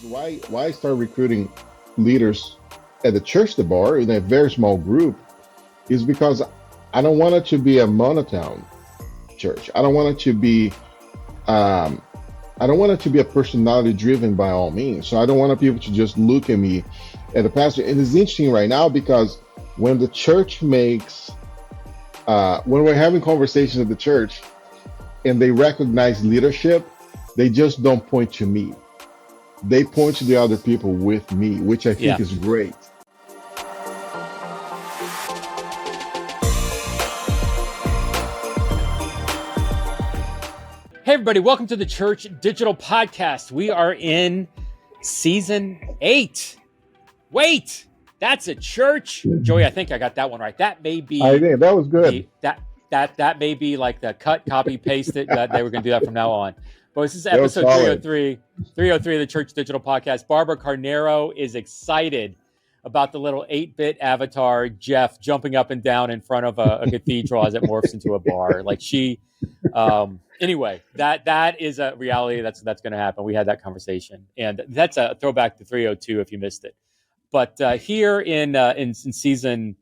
Why start recruiting leaders at the church, the bar, in a very small group, is because I don't want it to be a monotone church. I don't want it to be I don't want it to be a personality driven by all means. So I don't want people to just look at me as a pastor. And it's interesting right now because when the church makes when we're having conversations at the church and they recognize leadership, they just don't point to me. They point to the other people with me, which I think is great. Hey everybody, welcome to the Church Digital Podcast. We are in season 8. Wait, that's a church. Joey, I think I got that one right. That may be. I did. That was good. That may be like the cut, copy, paste it. That they were going to do that from now on. But this is episode 303 of the Church Digital Podcast. Barbara Carnero is excited about the little 8-bit avatar Jeff jumping up and down in front of a cathedral as it morphs into a bar. Like she. Anyway, that is a reality that's going to happen. We had that conversation, and that's a throwback to 302 if you missed it. But here in season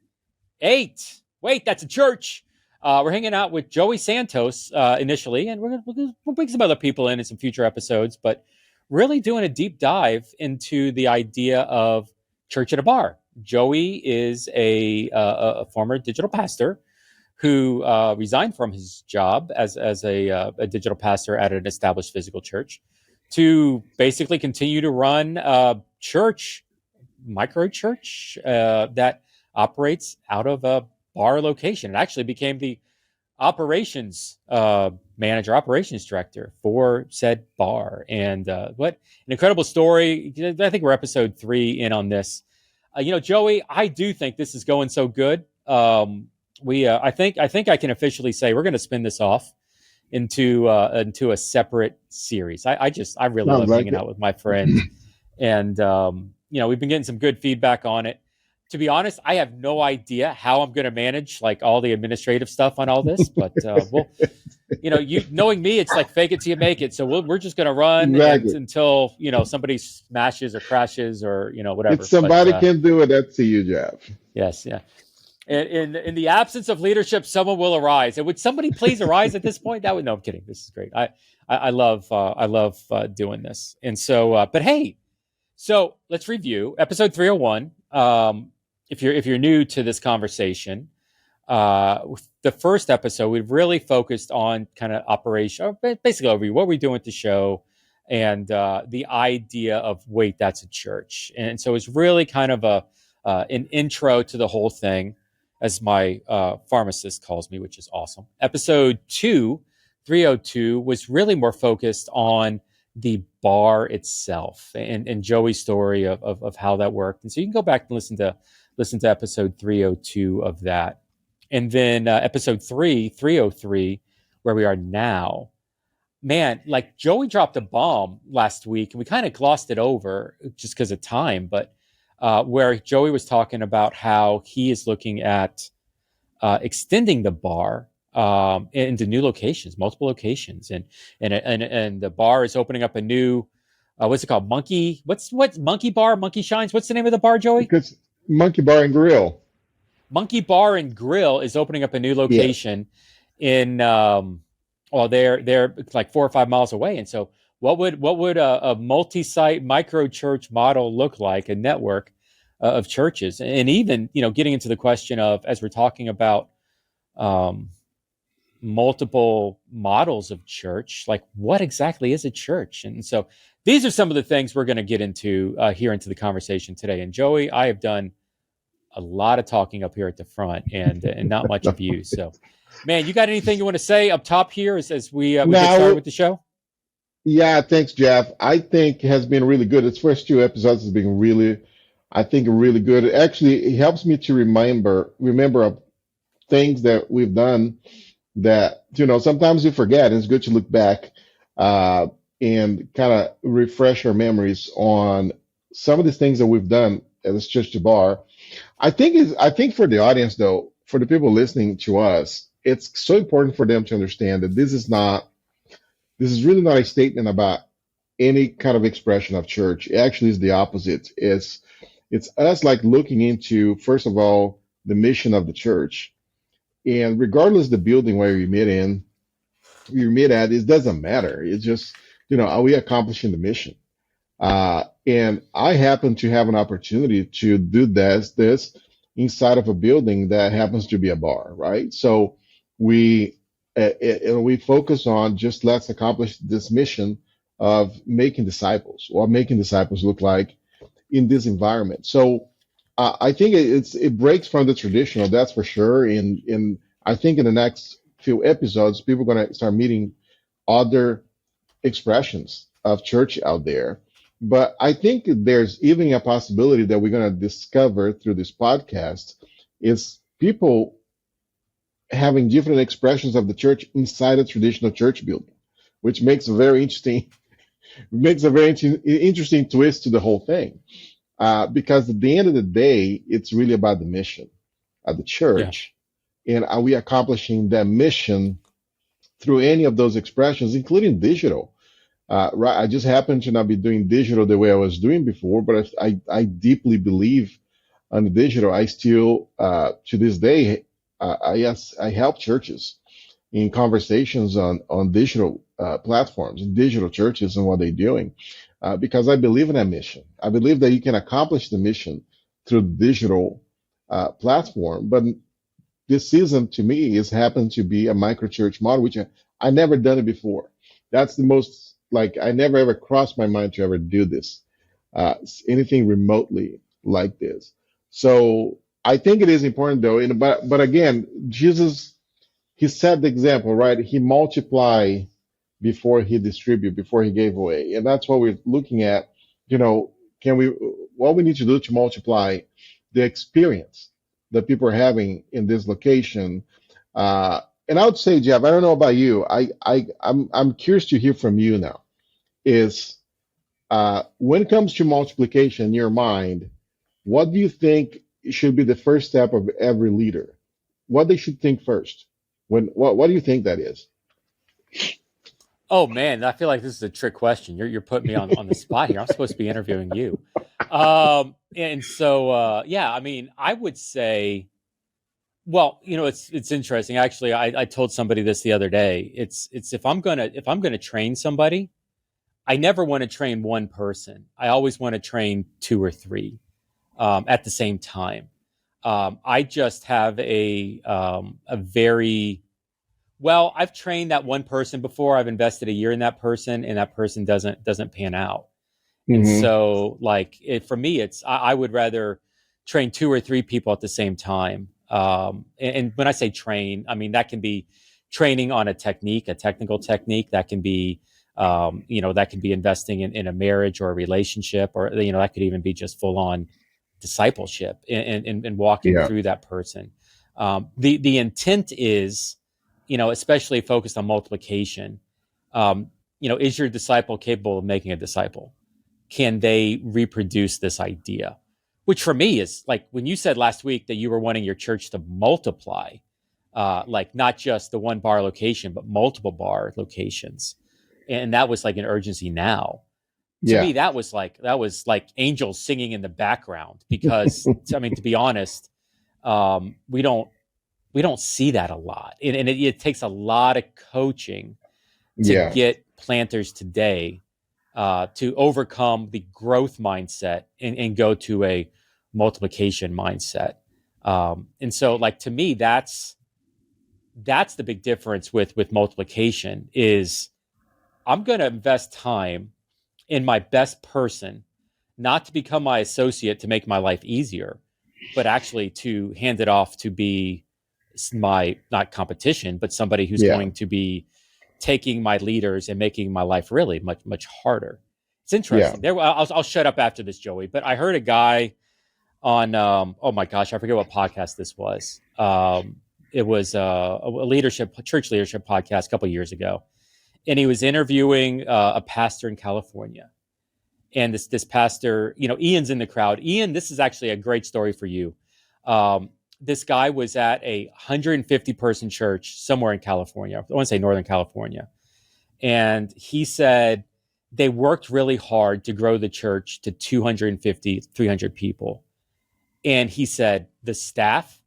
8, wait, that's a church. We're hanging out with Joey Santos initially, and we'll bring some other people in some future episodes. But really doing a deep dive into the idea of church at a bar. Joey is a former digital pastor who resigned from his job as a digital pastor at an established physical church to basically continue to run a church, micro church that operates out of a bar location. It actually became the operations manager, operations director for said bar. And what an incredible story. I think we're episode 3 in on this. Joey, I do think this is going so good. I think I can officially say we're going to spin this off into a separate series. I really love hanging out with my friend, and we've been getting some good feedback on it. To be honest, I have no idea how I'm going to manage like all the administrative stuff on all this, but knowing me, it's like fake it till you make it. So we're just going to run until somebody smashes or crashes or whatever. If somebody can do it, that's you, Jeff. Yes, yeah. In the absence of leadership, someone will arise. And would somebody please arise at this point? No, I'm kidding. This is great. I love doing this. And so, but hey, so let's review episode 301. If you're new to this conversation, the first episode we've really focused on kind of operation, basically overview what we're doing with the show, and the idea of wait, that's a church. And so it's really kind of an intro to the whole thing, as my pharmacist calls me, which is awesome. Episode 302, was really more focused on the bar itself and Joey's story of how that worked. And so you can go back and listen to episode 302 of that. And then episode 303, where we are now. Man, like Joey dropped a bomb last week, and we kind of glossed it over just because of time, but where Joey was talking about how he is looking at extending the bar into new locations, multiple locations, and the bar is opening up a new what's it called? What's Monkey Bar? Monkey Shines? What's the name of the bar, Joey? Because Monkey Bar and Grill. Monkey Bar and Grill is opening up a new location in they're like 4 or 5 miles away, and so. What would a multi-site micro church model look like? A network of churches, and even getting into the question of, as we're talking about multiple models of church, like what exactly is a church? And so these are some of the things we're going to get into here into the conversation today. And Joey, I have done a lot of talking up here at the front, and not much of you. So, man, you got anything you want to say up top here as we get started with the show? Yeah, thanks, Jeff. I think it has been really good. Its first 2 episodes has been really good. Actually, it helps me to remember of things that we've done that, sometimes you forget. And it's good to look back and kind of refresh our memories on some of the things that we've done as Church to Bar. I think for the audience, though, for the people listening to us, it's so important for them to understand that this is really not a statement about any kind of expression of church. It actually is the opposite. It's us like looking into, first of all, the mission of the church. And regardless the building where you meet in, you meet at, it doesn't matter. It's just, are we accomplishing the mission? And I happen to have an opportunity to do this inside of a building that happens to be a bar, right? So we we focus on just let's accomplish this mission of making disciples, or making disciples look like in this environment. So I think it breaks from the traditional, that's for sure. In I think in the next few episodes, people are going to start meeting other expressions of church out there. But I think there's even a possibility that we're going to discover through this podcast is people having different expressions of the church inside a traditional church building, which makes a very interesting twist to the whole thing. Because at the end of the day, it's really about the mission of the Yeah. church. And are we accomplishing that mission through any of those expressions, including digital? Right, I just happen to not be doing digital the way I was doing before, but I deeply believe on the digital. I still, to this day, yes, I help churches in conversations on digital platforms, in digital churches, and what they're doing, because I believe in that mission. I believe that you can accomplish the mission through the digital platform. But this season, to me, is happened to be a micro church model, which I never done it before. That's the most, like, I never ever crossed my mind to ever do this, anything remotely like this. So I think it is important though. But again, Jesus, he set the example, right? He multiplied before he distribute, before he gave away, and that's what we're looking at. You know, can we? What we need to do to multiply the experience that people are having in this location. And I would say, Jeff, I don't know about you. I'm curious to hear from you now. Is when it comes to multiplication in your mind, what do you think should be the first step of every leader? What they should think first? What do you think that is? Oh man, I feel like this is a trick question. You're putting me on the spot here. I'm supposed to be interviewing you. And so yeah, I mean, I would say, well, it's interesting. Actually, I told somebody this the other day. It's if I'm gonna train somebody, I never want to train one person. I always want to train two or three at the same time. I just have a very well. I've trained that one person before. I've invested a year in that person, and that person doesn't pan out. And Hmm. so, like for me, I would rather train two or three people at the same time. And when I say train, I mean that can be training on a technique, a technical technique. That can be, that can be investing in a marriage or a relationship, or that could even be just full on discipleship and walking Yeah, through that person. The intent is, especially focused on multiplication. Is your disciple capable of making a disciple? Can they reproduce this idea? Which for me is like when you said last week that you were wanting your church to multiply, like not just the one bar location, but multiple bar locations. And that was like an urgency now. To yeah, me, that was like angels singing in the background because I mean, to be honest, we don't see that a lot. And it takes a lot of coaching to yeah, get planters today to overcome the growth mindset and go to a multiplication mindset. And so, like to me, that's the big difference with multiplication is I'm going to invest time in my best person, not to become my associate to make my life easier, but actually to hand it off to be my not competition, but somebody who's yeah. going to be taking my leaders and making my life really much harder. It's Yeah. interesting. I'll shut up after this, Joey. But I heard a guy on oh my gosh, I forget what podcast this was. It was a church leadership podcast a couple of years ago, and he was interviewing a pastor in California. And this pastor, Ian's in the crowd. Ian, this is actually a great story for you. This guy was at a 150 person church somewhere in California. I want to say Northern California. And he said they worked really hard to grow the church to 250, 300 people. And he said the staff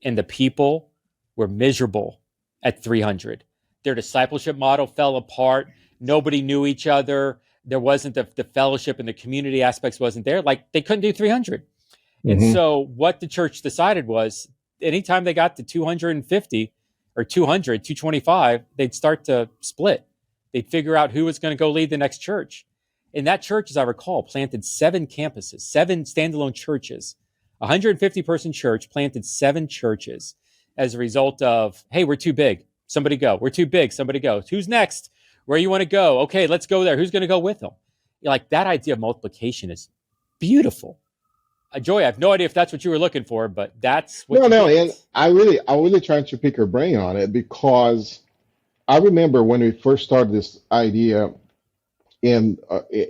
and the people were miserable at 300. Their discipleship model fell apart. Nobody knew each other. There wasn't the fellowship and the community aspects wasn't there. Like they couldn't do 300. And Mm-hmm. so what the church decided was anytime they got to 250 or 200, 225, they'd start to split. They'd figure out who was going to go lead the next church. And that church, as I recall, planted 7 campuses, 7 standalone churches. 150 person church planted 7 churches as a result of, hey, we're too big. Somebody go. We're too big. Somebody go. Who's next? Where you want to go? Okay, let's go there. Who's going to go with them? Like that idea of multiplication is beautiful. Joy, I have no idea if that's what you were looking for, but that's what No, you no, get. and I really trying to pick her brain on it because I remember when we first started this idea in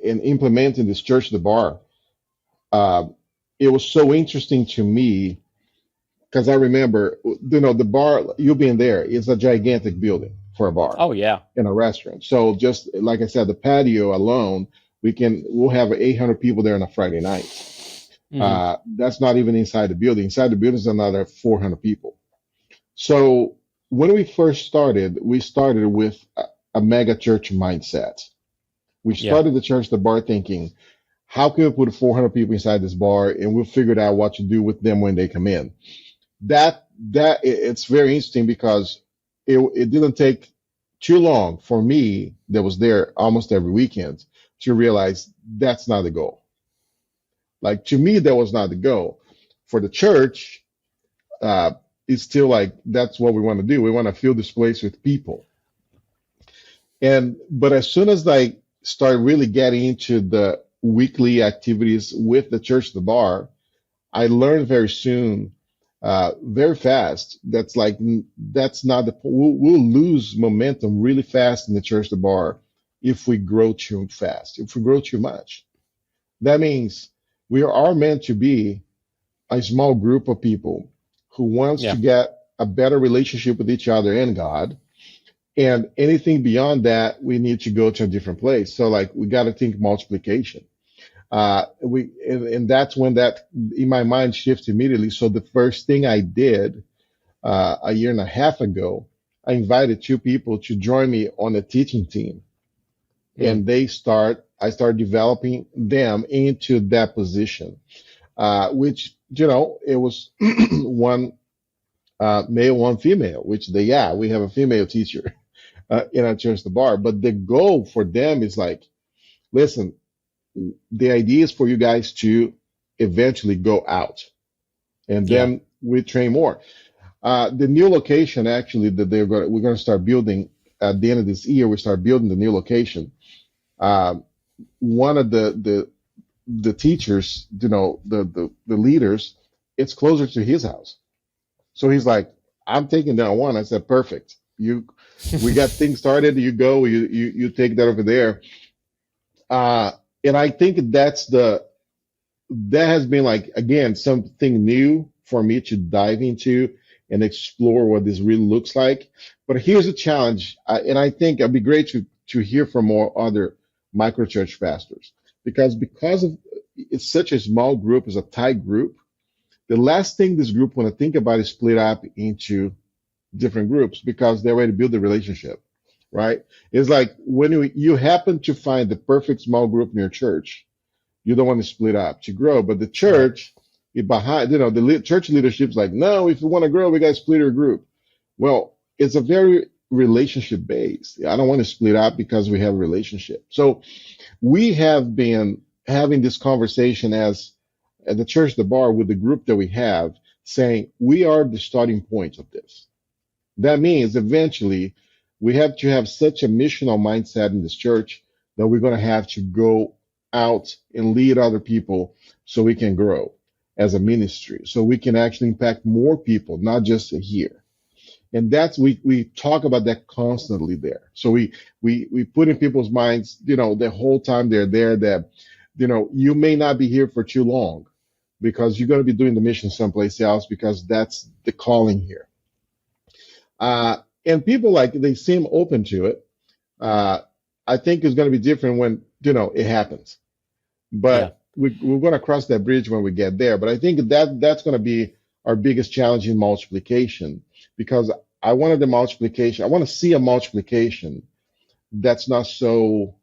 implementing this church, the bar. Uh, it was so interesting to me because I remember, the bar you being there is a gigantic building for a bar Oh yeah. and a restaurant. So just like I said, the patio alone, we'll have 800 people there on a Friday night. Mm-hmm. That's not even inside the building. Inside the building is another 400 people. So when we first started, we started with a mega church mindset. We Yeah. started the church, the bar, thinking, how can we put 400 people inside this bar and we'll figure out what to do with them when they come in? It's very interesting because it didn't take too long for me that was there almost every weekend to realize that's not the goal. Like to me, that was not the goal. For the church, uh, it's still like that's what we want to do. We want to fill this place with people. But as soon as I started really getting into the weekly activities with the church, the bar, I learned very soon, very fast. That's not we'll lose momentum really fast in the church, the bar, if we grow too fast, if we grow too much. That means we are meant to be a small group of people who wants to Yeah. get a better relationship with each other and God. And anything beyond that, we need to go to a different place. So like we got to think multiplication. And that's when that in my mind shifts immediately. So the first thing I did a year and a half ago, I invited 2 people to join me on a teaching team, and I started developing them into that position, which it was one male, one female. Which we have a female teacher in our church, the bar. But the goal for them is like, listen, the idea is for you guys to eventually go out, and Yeah. then we train more. The new location actually that we're going to start building at the end of this year. We start building the new location. One of the teachers, the leaders, it's closer to his house. So he's like, I'm taking down one. I said, perfect. We got things started. You go, you take that over there. And I think that has been like, again, something new for me to dive into and explore what this really looks like. But here's a challenge. And I think it'd be great to hear from more other microchurch pastors because of it's such a small group, it's a tight group. The last thing this group want to think about is split up into different groups because they already built a relationship, right? It's like when you happen to find the perfect small group in your church, you don't want to split up to grow. But the Right. church, church leadership's like, no, if you want to grow, we got to split our group. Well, it's a very relationship based. I don't want to split up because we have a relationship. So we have been having this conversation as at the church, the bar, with the group that we have, saying we are the starting point of this. That means eventually we have to have such a missional mindset in this church that we're going to have to go out and lead other people so we can grow as a ministry, so we can actually impact more people, not just here. And we talk about that constantly there. So we put in people's minds, the whole time they're there that, you may not be here for too long because you're going to be doing the mission someplace else because that's the calling here. And people they seem open to it. I think it's going to be different when it happens. Yeah. But we're going to cross that bridge when we get there. But I think that's going to be our biggest challenge in multiplication, because I want to see a multiplication that's not so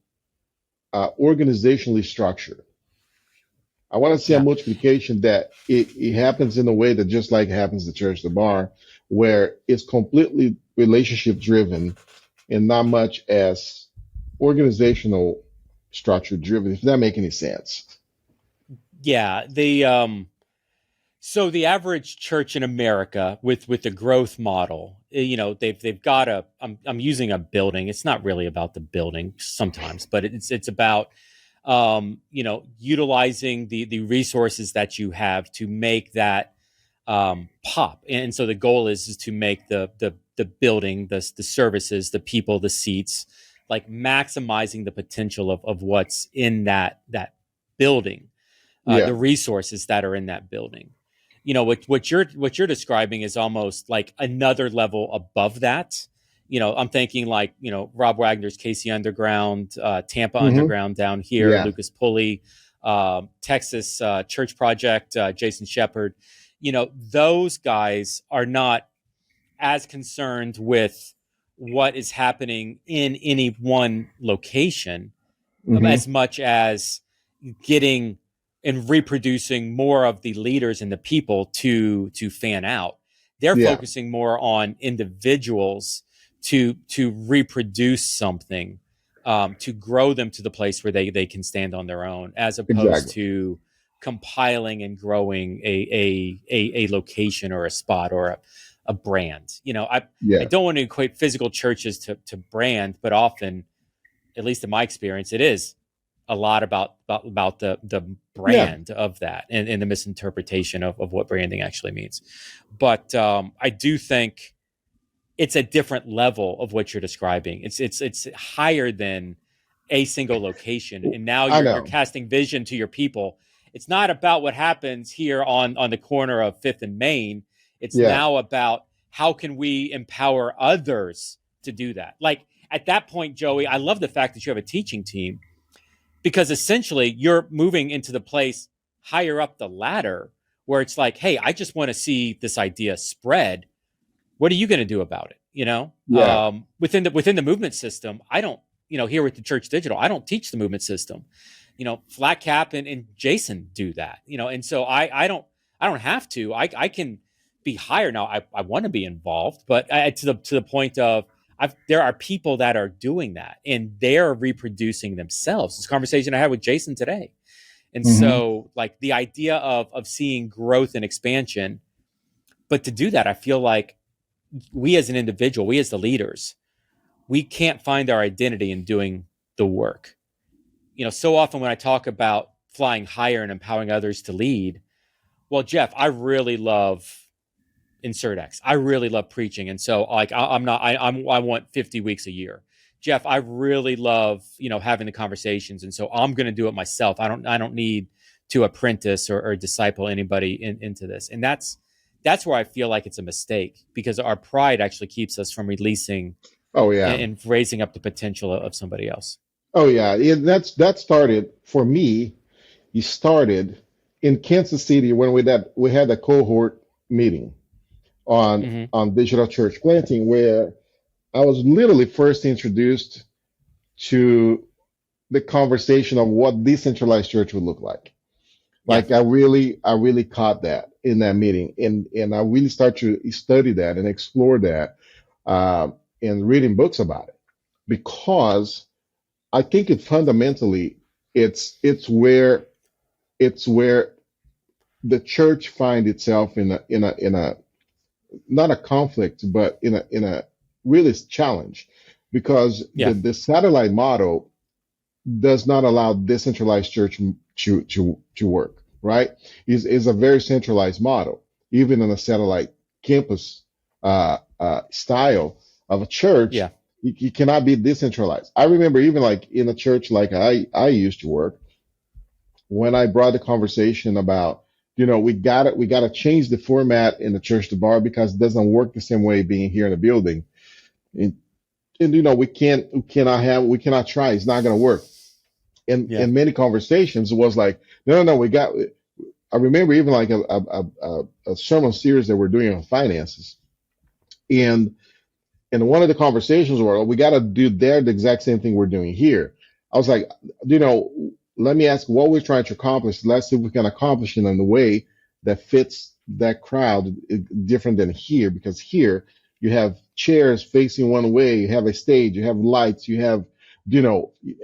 organizationally structured. I want to see a Yeah. multiplication that it happens in a way that just like it happens at church, the bar, where it's completely relationship driven and not much as organizational structure driven, if that make any sense. Yeah. So the average church in America with the growth model, they've got I'm using a building. It's not really about the building sometimes, but it's about utilizing the resources that you have to make that pop. And so the goal is to make the building, the services, the people, the seats, like maximizing the potential of what's in that building, Yeah. the resources that are in that building. What you're describing is almost like another level above that. I'm thinking like Rob Wagner's Casey Underground, Tampa Hmm. Underground down here, Yeah. Lucas Pulley, Texas Church Project, Jason Shepard. Those guys are not as concerned with what is happening in any one location Hmm. as much as getting and reproducing more of the leaders and the people to fan out. They're Yeah. focusing more on individuals to reproduce something, to grow them to the place where they can stand on their own, as opposed Exactly. to compiling and growing a location or a spot or a brand. I Yeah. don't want to equate physical churches to brand, but often, at least in my experience, it is a lot about the Yeah. brand of that, and the misinterpretation of what branding actually means. But I do think it's a different level of what you're describing. It's higher than a single location, and now I you're know. casting vision to your people. It's not about what happens here on the corner of Fifth and Main. It's Yeah. now about how can we empower others to do that. Like at that point, Joey, I love the fact that you have a teaching team, because essentially you're moving into the place higher up the ladder where it's like, hey, I just want to see this idea spread. What are you going to do about it? Yeah. Within the movement system, I don't, here with the Church Digital, I don't teach the movement system. Flat Cap and Jason do that. And so I don't have to. I can be higher now. I want to be involved, but to the point of, there are people that are doing that and they're reproducing themselves. This conversation I had with Jason today. And Hmm. so like the idea of seeing growth and expansion, but to do that, I feel like we as an individual, we as the leaders, we can't find our identity in doing the work. So often when I talk about flying higher and empowering others to lead, well, Jeff, I really love insert X. I really love preaching, and so like I'm not. I want 50 weeks a year. Jeff, I really love having the conversations, and so I'm going to do it myself. I don't need to apprentice or disciple anybody into this, and that's where I feel like it's a mistake, because our pride actually keeps us from releasing Oh yeah. and raising up the potential of somebody else. Oh yeah. That started for me. He started in Kansas City when we had a cohort meeting on Mm-hmm. digital church planting, where I was literally first introduced to the conversation of what decentralized church would look like. Yeah, Like I really caught that in that meeting, and I really started to study that and explore that, and reading books about it, because I think it fundamentally it's where the church find itself in a not a conflict, but in a really challenge, because yeah, the satellite model does not allow decentralized church to work, right? Is a very centralized model, even in a satellite campus style of a church. yeah, You cannot be decentralized. I remember even like in a church like I used to work, when I brought the conversation about, we gotta change the format in the church to bar, because it doesn't work the same way being here in the building. And we cannot try. It's not gonna work. in many conversations was like, no, we got. I remember even like a sermon series that we're doing on finances, and one of the conversations were, we got to do there the exact same thing we're doing here. I was like, let me ask what we're trying to accomplish. Let's see if we can accomplish it in a way that fits that crowd different than here, because here you have chairs facing one way, you have a stage, you have lights, you have,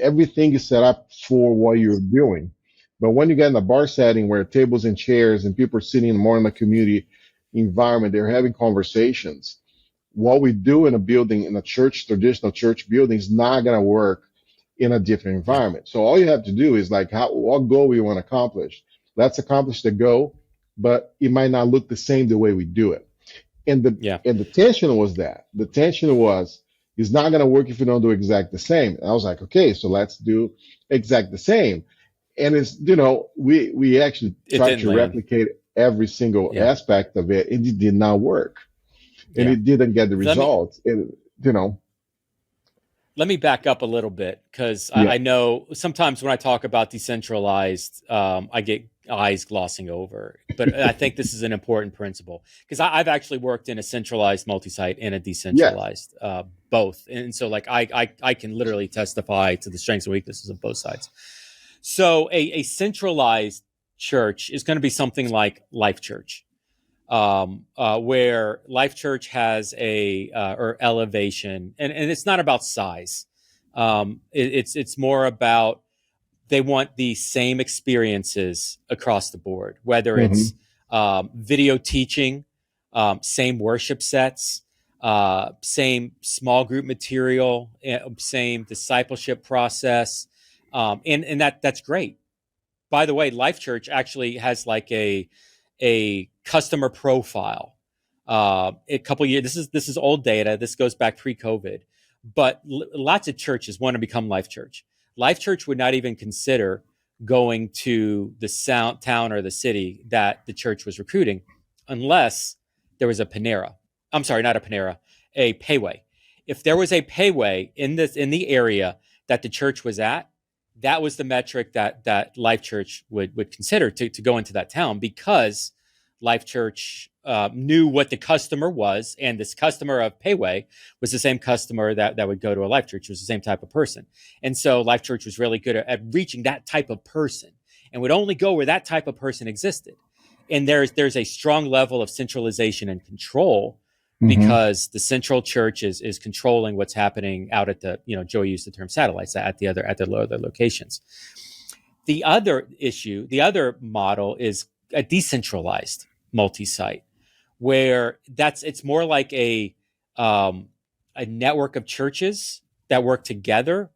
everything is set up for what you're doing. But when you get in a bar setting where tables and chairs and people are sitting more in the community environment, they're having conversations. What we do in a building, in a church, traditional church building, is not going to work in a different environment. So all you have to do is like, what goal we want to accomplish. Let's accomplish the goal, but it might not look the same the way we do it. And the tension was that. The tension was, it's not going to work if you don't do exact the same. And I was like, okay, so let's do exact the same. And it's, we actually tried to replicate every single aspect of it, and it did not work. And it didn't get the results. Let me back up a little bit, because I know sometimes when I talk about decentralized, I get eyes glossing over. But I think this is an important principle, because I've actually worked in a centralized multi-site and a decentralized, both. And so like I can literally testify to the strengths and weaknesses of both sides. So a centralized church is going to be something like Life Church. Where Life Church has or elevation, and it's not about size. It's more about, they want the same experiences across the board, whether it's video teaching, same worship sets, same small group material, same discipleship process, and that's great. By the way, Life Church actually has like a customer profile. A couple years. This is old data. This goes back pre-COVID, but lots of churches want to become Life Church. Life Church would not even consider going to the town or the city that the church was recruiting, unless there was a Panera. I'm sorry, not a Panera, a Payway. If there was a Payway in the area that the church was at, that was the metric that Life Church would consider to go into that town, because Life Church knew what the customer was, and this customer of Payway was the same customer that would go to a Life Church. It was the same type of person. And so Life Church was really good at reaching that type of person, and would only go where that type of person existed. And there's a strong level of centralization and control, because the central church is controlling what's happening out at the, Joey used the term satellites, at the other locations. The other model is a decentralized multi-site, where it's more like a network of churches that work together,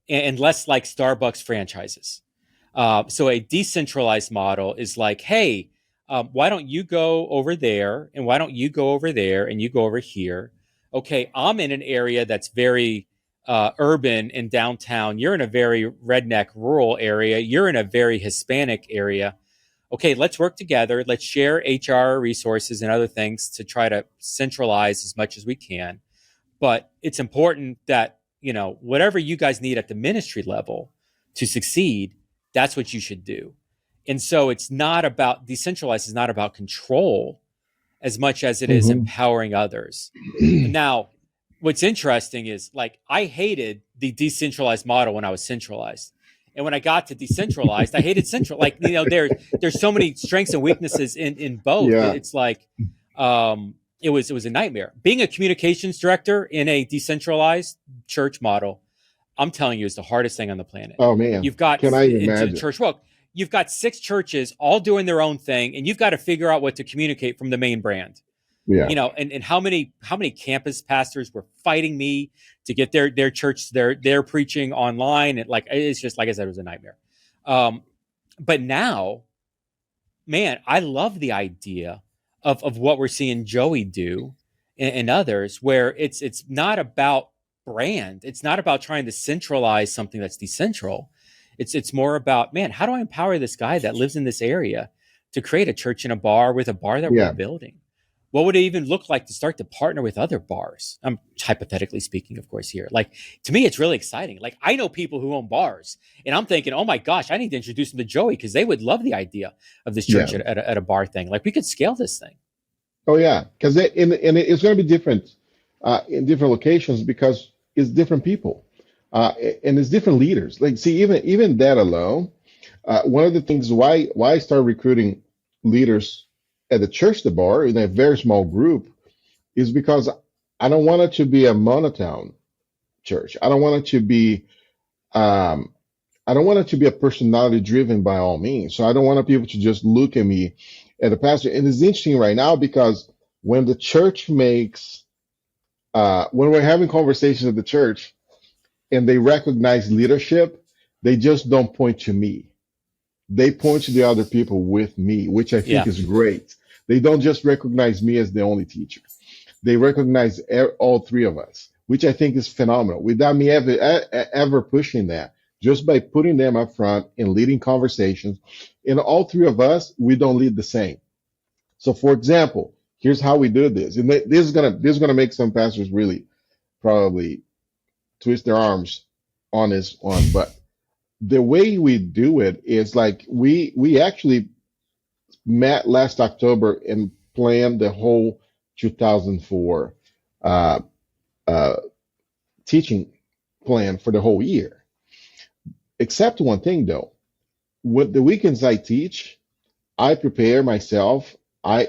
and less like Starbucks franchises. So a decentralized model is like, hey, why don't you go over there, and why don't you go over there, and you go over here? Okay, I'm in an area that's very urban and downtown. You're in a very redneck rural area. You're in a very Hispanic area. Okay, let's work together. Let's share HR resources and other things to try to centralize as much as we can. But it's important that, whatever you guys need at the ministry level to succeed, that's what you should do. And so decentralized is not about control as much as it is empowering others. Now, what's interesting is, like, I hated the decentralized model when I was centralized. And when I got to decentralized, I hated central. Like, there's so many strengths and weaknesses in both. Yeah. It's like, it was a nightmare. Being a communications director in a decentralized church model, I'm telling you, is the hardest thing on the planet. Oh man, you've got can I imagine? Church work. You've got 6 churches all doing their own thing, and you've got to figure out what to communicate from the main brand. Yeah, and how many campus pastors were fighting me to get their church, their preaching online, and it's just, like I said, it was a nightmare. But now, man, I love the idea of what we're seeing Joey do and others, where it's not about brand. It's not about trying to centralize something that's decentral. It's more about, man, how do I empower this guy that lives in this area to create a church and a bar with a bar that we're building? what would it even look like to start to partner with other bars? I'm hypothetically speaking, of course, here. Like, to me, it's really exciting. Like, I know people who own bars, and I'm thinking, oh my gosh, I need to introduce them to Joey because they would love the idea of this church Yeah. at a bar thing. Like, we could scale this thing. Oh yeah, because and it's going to be different in different locations because it's different people and it's different leaders. Like, see, even that alone, one of the things why I started recruiting leaders at the church, the bar, in a very small group, is because I don't want it to be a monotone church. I don't want it to be um, I don't want it to be a personality driven by all means. So I don't want people to just look at me as a pastor. And it's interesting right now because when the church makes when we're having conversations at the church and they recognize leadership, they just don't point to me. They point to the other people with me, which I think Yeah. is great. They don't just recognize me as the only teacher. They recognize all three of us, which I think is phenomenal. Without me ever pushing that, just by putting them up front and leading conversations, and all three of us, we don't lead the same. So, for example, here's how we do this, and this is gonna make some pastors really probably twist their arms on this one, but the way we do it is like we actually met last October and planned the whole 2004 uh, uh, teaching plan for the whole year. Except one thing though, with the weekends I teach, I prepare myself. I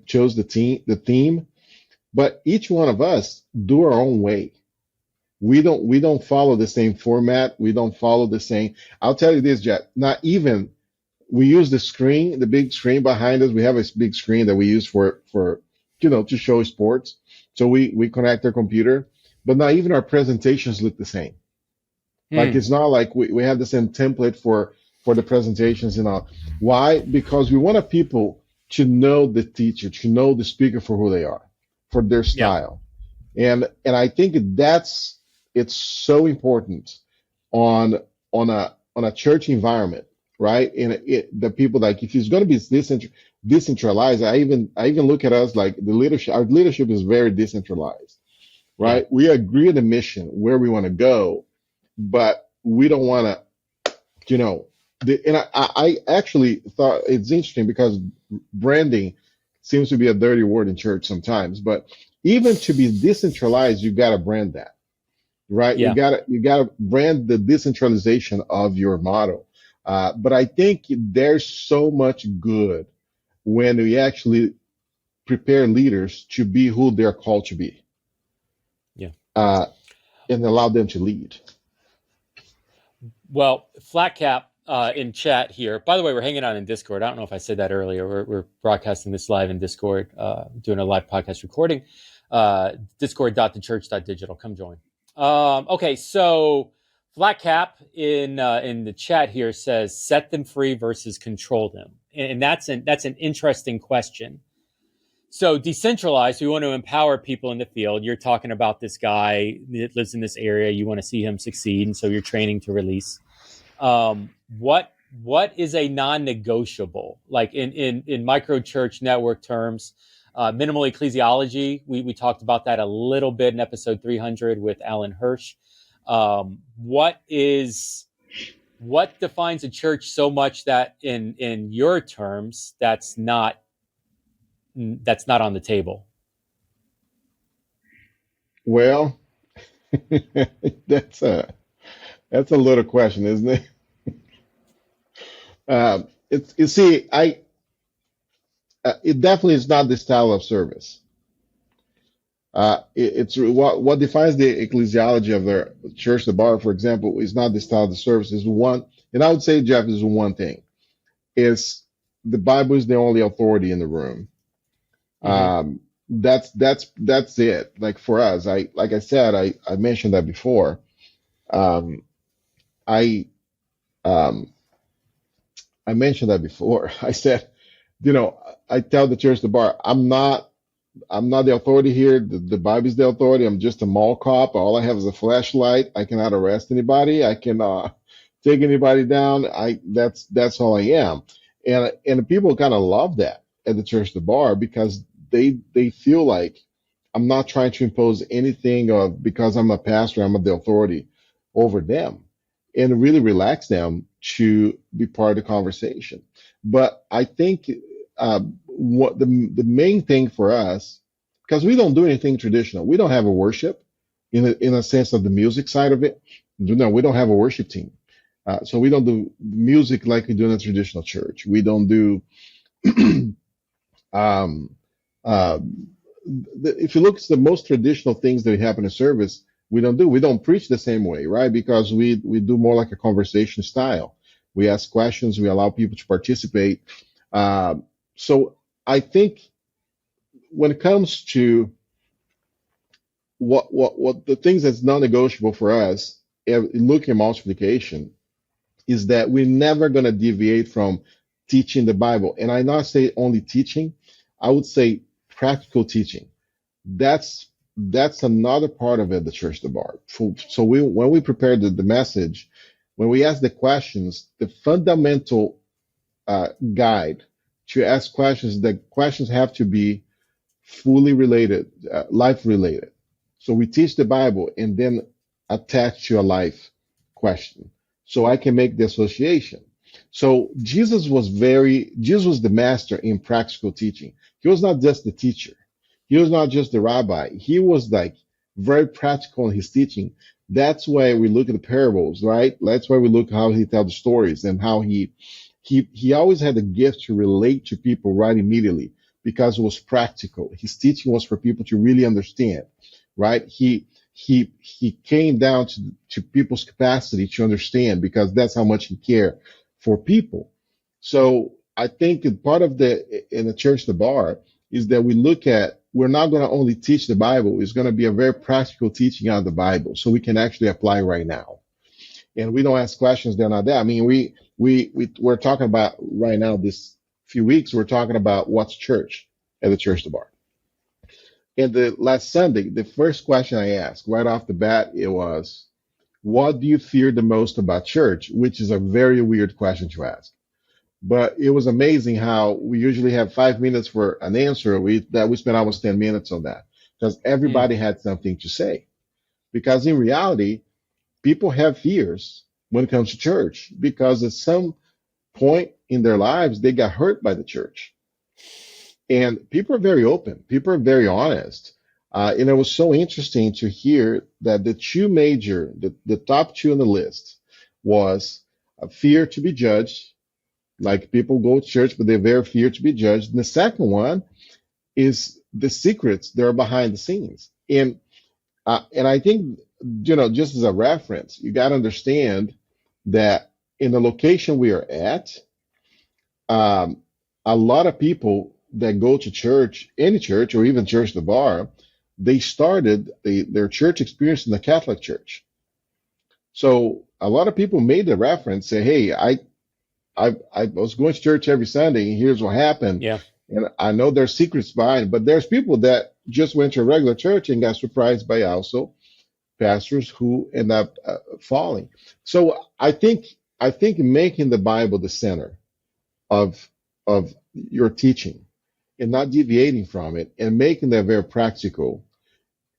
chose the theme, but each one of us do our own way. We don't follow the same format. We don't follow the same. I'll tell you this, Jack. Not even we use the screen, the big screen behind us. We have a big screen that we use for to show sports. So we connect our computer, but not even our presentations look the same. Like it's not like we have the same template for the presentations and all. Why? Because we want people to know the teacher, to know the speaker for who they are, for their Yeah. style. And I think it's so important on a church environment, right? And the people, like, if it's going to be decentralized, I even look at us like the leadership. Our leadership is very decentralized, right? Yeah. We agree on the mission where we want to go, but we don't want to, and I actually thought it's interesting because branding seems to be a dirty word in church sometimes, but even to be decentralized, you got to brand that, right? Yeah. You gotta brand the decentralization of your model. But I think there's so much good when we actually prepare leaders to be who they're called to be, Yeah. and allow them to lead. Well, Flat Cap in chat here. By the way, we're hanging out in Discord. I don't know if I said that earlier. We're broadcasting this live in Discord, doing a live podcast recording. Discord.thechurch.digital. Come join. Okay, so Flat Cap in the chat here says, set them free versus control them. And that's an interesting question. So decentralized, we want to empower people in the field. You're talking about this guy that lives in this area. You want to see him succeed, and so you're training to release. What is a non-negotiable? Like in micro church network terms, minimal ecclesiology. We talked about that a little bit in episode 300 with Alan Hirsch. What defines a church so much that in your terms that's not on the table? Well, that's a little question, isn't it? It's you see, it definitely is not the style of service. It's what defines the ecclesiology of the church, the bar, for example, is not the style of the service. Is one, and I would say, Jeff, is one thing: is the Bible is the only authority in the room. Mm-hmm. That's it. Like for us, like I said, I mentioned that before. Um, I um, I mentioned that before. I said, I tell the church, the bar, I'm not the authority here. The Bible is the authority. I'm just a mall cop. All I have is a flashlight. I cannot arrest anybody. I cannot take anybody down. That's all I am. And people kind of love that at the church, the bar, because they feel like I'm not trying to impose anything of because I'm a pastor, I'm the authority over them, and really relax them to be part of the conversation. But I think what the main thing for us, because we don't do anything traditional, we don't have a worship in a sense of the music side of it. No, we don't have a worship team. So we don't do music like we do in a traditional church. We don't do um, uh, if you look at the most traditional things that happen in service, we don't do. We don't preach the same way, right? Because we do more like a conversation style. We ask questions. We allow people to participate. So I think when it comes to what the things that's non-negotiable for us, looking at multiplication, is that we're never going to deviate from teaching the Bible. And I not say only teaching, I would say practical teaching. That's another part of it, the church the bar. So we when we prepare the message, when we ask the questions, the fundamental guide to ask questions, the questions have to be fully related, life related. So we teach the Bible and then attach to a life question. So I can make the association. So Jesus was the master in practical teaching. He was not just the teacher. He was not just the rabbi. He was like very practical in his teaching. That's why we look at the parables, right? That's why we look how he tells the stories and how he always had the gift to relate to people right immediately because it was practical. His teaching was for people to really understand, right? He came down to people's capacity to understand because that's how much he cared for people. So I think that part of in the church the bar is that we're not going to only teach the Bible, it's going to be a very practical teaching out of the Bible so we can actually apply right now. And we don't ask questions that are not there. I mean, we're talking about right now, this few weeks, we're talking about what's church at the church the bar. And the last Sunday, the first question I asked right off the bat, it was, what do you fear the most about church? Which is a very weird question to ask. But it was amazing how we usually have 5 minutes for an answer. We spent almost 10 minutes on that because Mm, everybody had something to say. Because in reality, people have fears when it comes to church because at some point in their lives, they got hurt by the church. And people are very open, people are very honest. And it was so interesting to hear that the top two on the list was a fear to be judged. Like people go to church, but they're very fear to be judged. And the second one is the secrets that are behind the scenes. And I think, just as a reference, you got to understand that in the location we are at, um, a lot of people that go to church, any church or even church the bar, they started their church experience in the Catholic Church. So a lot of people made the reference, say, "Hey, I was going to church every Sunday, and here's what happened." yeah. And I know there's secrets behind, but there's people that just went to a regular church and got surprised by also pastors who end up falling. So I think making the Bible the center of your teaching and not deviating from it and making that very practical,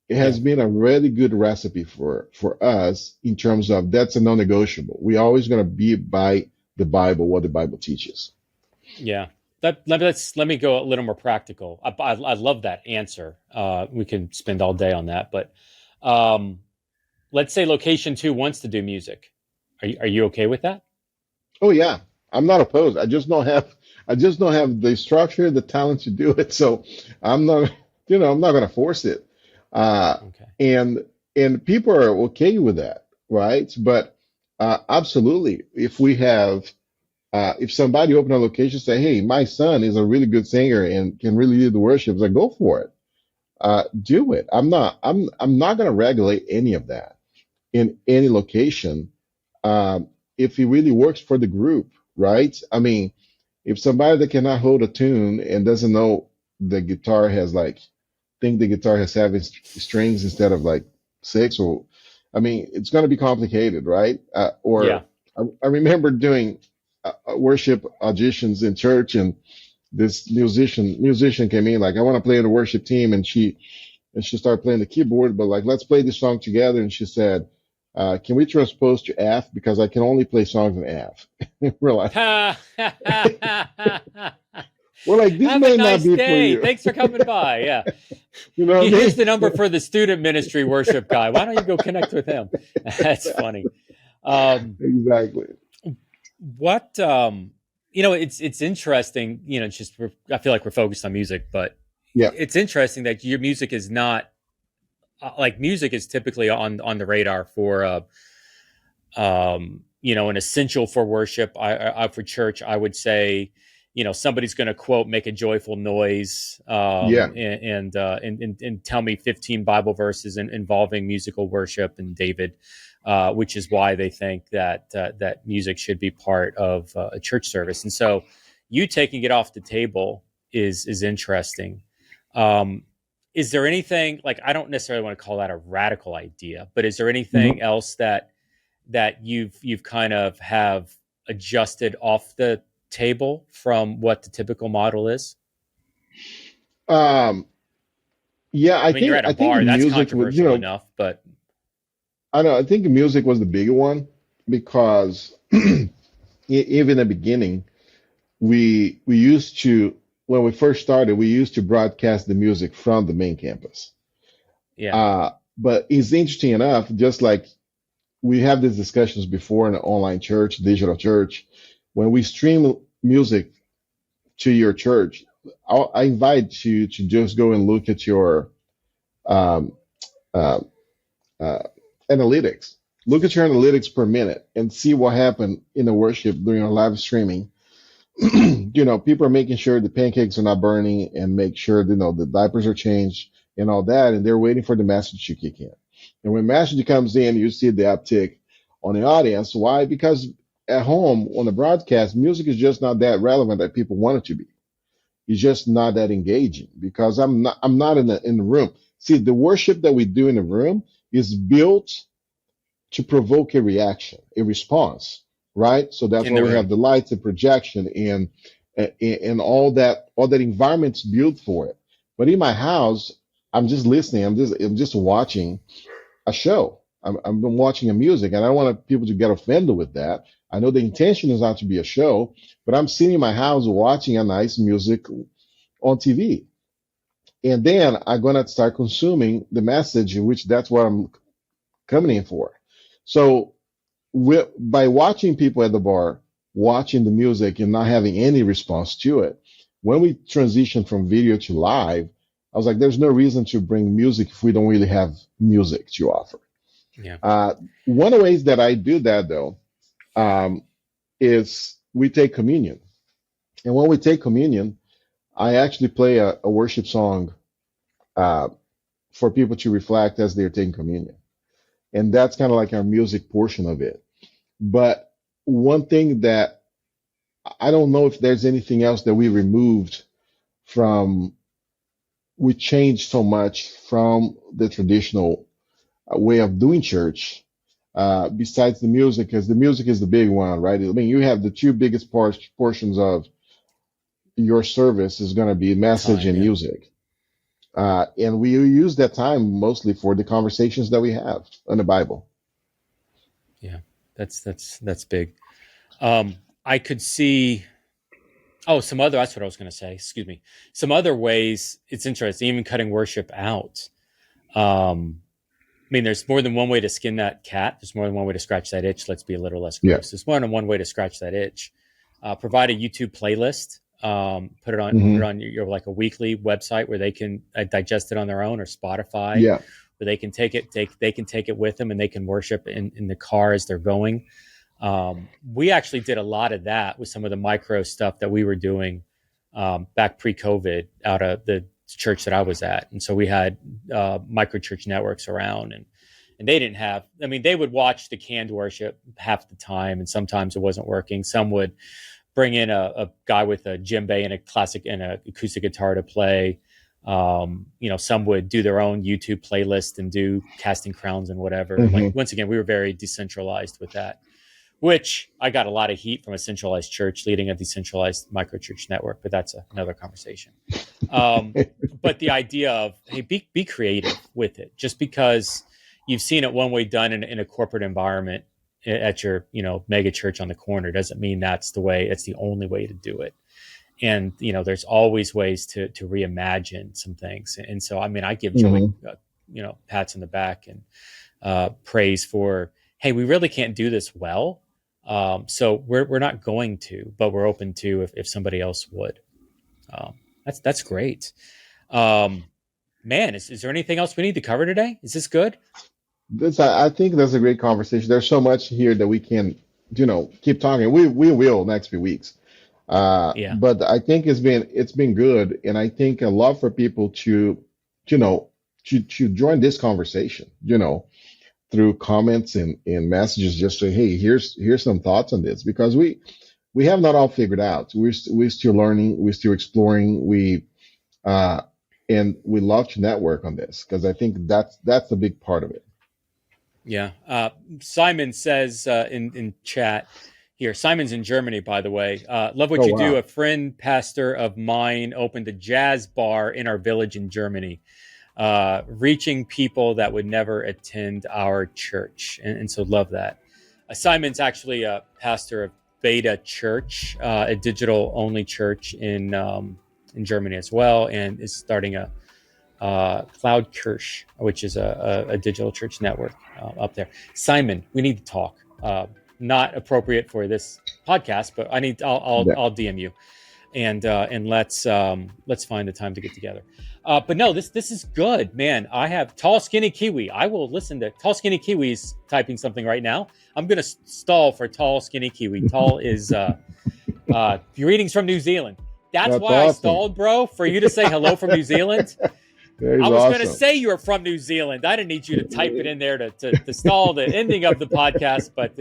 it Yeah. has been a really good recipe for us in terms of that's a non-negotiable. We're always going to be by the Bible, what the Bible teaches. Yeah. Let me go a little more practical. I love that answer. We can spend all day on that, but um, let's say location two wants to do music. Are you okay with that? Oh yeah, I'm not opposed. I just don't have the structure, the talent to do it. So I'm not, I'm not going to force it. Uh, Okay. and and people are okay with that, right? But absolutely, if somebody open a location, say, "Hey, my son is a really good singer and can really lead the worship," like go for it, do it. I'm not going to regulate any of that in any location if it really works for the group, right? I mean, if somebody that cannot hold a tune and doesn't know the guitar has like think the guitar has seven strings instead of like six, or I mean, it's going to be complicated, right? Yeah. Or I remember doing worship auditions in church, and this musician came in like, I want to play in the worship team, and she started playing the keyboard, but like, let's play this song together. And she said, can we transpose to F, because I can only play songs in F. We're like, we're like, this have a may not nice be for day. you. Thanks for coming by. Yeah. You know what I Here's mean? the number for the student ministry worship guy. Why don't you go connect with him? That's funny. Exactly. What it's interesting. It's just I feel like we're focused on music, but Yeah. it's interesting that your music is not like music is typically on the radar for an essential for worship. I for church, I would say, somebody's going to quote, make a joyful noise, Yeah. and tell me 15 Bible verses involving musical worship and David, which is why they think that music should be part of a church service. And so, you taking it off the table is interesting. Is there anything, like, I don't necessarily want to call that a radical idea, but is there anything else that you've kind of have adjusted off the table from what the typical model is? Yeah, I mean, you're at a I think bar, that's music would, controversial enough, but I know, I think music was the bigger one, because even in the beginning, we used to, when we first started, we used to broadcast the music from the main campus. yeah, But it's interesting enough, just like we have these discussions before in an online church, digital church, when we stream music to your church, I invite you to just go and look at your um, uh, uh, analytics. Look at your analytics per minute and see what happened in the worship during our live streaming. People are making sure the pancakes are not burning, and make sure the diapers are changed and all that, and they're waiting for the message to kick in. And when message comes in, you see the uptick on the audience. Why? Because at home on the broadcast, music is just not that relevant that people want it to be. It's just not that engaging, because I'm not in the room. See, the worship that we do in the room is built to provoke a reaction, a response, right? So that's in why the we have room. the lights, the projection, and all that environment's built for it. But in my house, I'm just listening. I'm just watching a show. I'm watching a music, and I don't want people to get offended with that. I know the intention is not to be a show, but I'm sitting in my house watching a nice music on TV. And then I'm going to start consuming the message, in which that's what I'm coming in for. So by watching people at the bar, watching the music and not having any response to it, when we transition from video to live, I was like, there's no reason to bring music if we don't really have music to offer. Yeah. One of the ways that I do that, though, is we take communion. And when we take communion, I actually play a worship song uh, for people to reflect as they're taking communion. And that's kind of like our music portion of it. But one thing that I don't know if there's anything else that we removed from, we changed so much from the traditional way of doing church, besides the music, because the music is the big one, right? I mean, you have the two biggest portions of your service is going to be message Time, and yeah. music. And we use that time mostly for the conversations that we have on the Bible. Yeah. That's big. I could see, that's what I was going to say. Excuse me. Some other ways it's interesting, even cutting worship out. I mean, there's more than one way to skin that cat. There's more than one way to scratch that itch. Let's be a little less Yeah. gross. There's more than one way to scratch that itch. Provide a YouTube playlist. Put it on your like a weekly website where they can digest it on their own, or Spotify, Yeah. where they can take it with them, and they can worship in the car as they're going. We actually did a lot of that with some of the micro stuff that we were doing back pre-COVID out of the church that I was at. And so we had micro church networks around, and they didn't have, I mean, they would watch the canned worship half the time, and sometimes it wasn't working. Some would bring in a guy with a djembe and a classic and an acoustic guitar to play. Some would do their own YouTube playlist and do Casting Crowns and whatever. Like, once again, we were very decentralized with that. which I got a lot of heat from a centralized church leading a decentralized microchurch network, but that's another conversation. But the idea of, hey, be creative with it. Just because you've seen it one way done in a corporate environment at your, mega church on the corner doesn't mean that's the only way to do it. And, there's always ways to reimagine some things. And so, I give Joey, pats on the back and praise for, hey, we really can't do this well. So we're not going to, but we're open to if somebody else would. That's great. Man, is there anything else we need to cover today? Is this good? I think that's a great conversation. There's so much here that we can, keep talking. We will next few weeks. Yeah. But I think it's been good, and I think a lot for people to, to join this conversation, through comments and messages. Just say, hey, here's some thoughts on this, because we have not all figured out. We're still learning. We're still exploring. And we love to network on this, because I think that's a big part of it. Yeah. Simon says in chat here, Simon's in Germany, by the way. Love what you do. A friend pastor of mine opened a jazz bar in our village in Germany, reaching people that would never attend our church. And so love that. Simon's actually a pastor of Beta Church, a digital-only church in Germany as well, and is starting a Cloud Kirsch, which is a digital church network up there. Simon, we need to talk. Not appropriate for this podcast, but I'll DM you, and let's find the time to get together. But no, this is good, man. I have Tall Skinny Kiwi. I will listen to Tall Skinny Kiwi's typing something right now. I'm gonna stall for Tall Skinny Kiwi. Tall is greetings from New Zealand. That's why awesome. I stalled, bro, for you to say hello from New Zealand. I was going to say you were from New Zealand. I didn't need you to type it in there to stall the ending of the podcast, but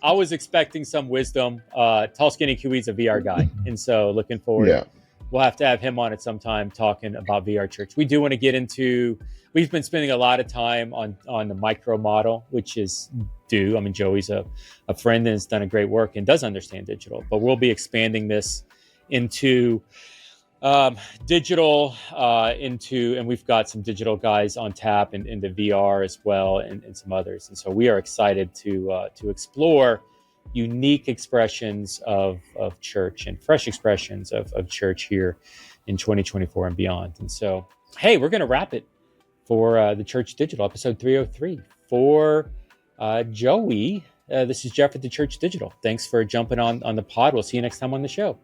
I was expecting some wisdom. Tall Skinny Kiwi's a VR guy, and so looking forward. Yeah. We'll have to have him on at some time talking about VR Church. We do want to get into. We've been spending a lot of time on the micro model, which is due. Joey's a friend and has done a great work and does understand digital, but we'll be expanding this into digital, and we've got some digital guys on tap and into VR as well, and some others. And so we are excited to explore unique expressions of church and fresh expressions of church here in 2024 and beyond. And so, hey, we're going to wrap it for the Church Digital, episode 303. For Joey, this is Jeff at the Church Digital. Thanks for jumping on the pod. We'll see you next time on the show.